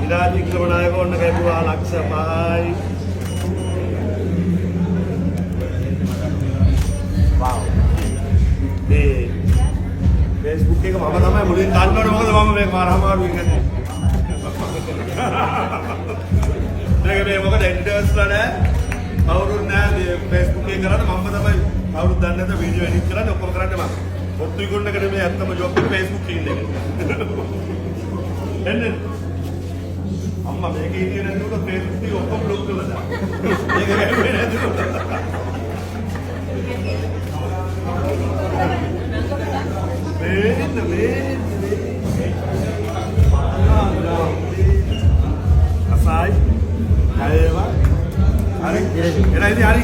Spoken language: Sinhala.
විරාජ් වික්‍රමනායක ඔන්න ගැපුවා ලක්ෂ 5යි. වව්. මේ Facebook එක මම තමයි මුලින් ගන්නවනේ මොකද මම මේක මාර අමාරුයි කියන්නේ. මේ මොකද එඩිටර්ස්ලා නෑ කවුරුත් නෑ මේ Facebook එක කරන්නේ මම තමයි කවුරුත් දන්නේ නැත වීඩියෝ එඩිට් කරන්නේ ඔක්කොම කරන්නේ මම. පොත් විකුණනකට මේ ඇත්තම ජොබ් එක Facebook එකේ ඉන්නේ. එන්නේ අම්මා මේක ඉන්නේ නැතුව Facebook එක ඔක්කොම බ්ලොක් කරලා දාන්න. මේක ගැඹුරේ නැතුව. Asai, kaya ba? Hari, kaya ini hari.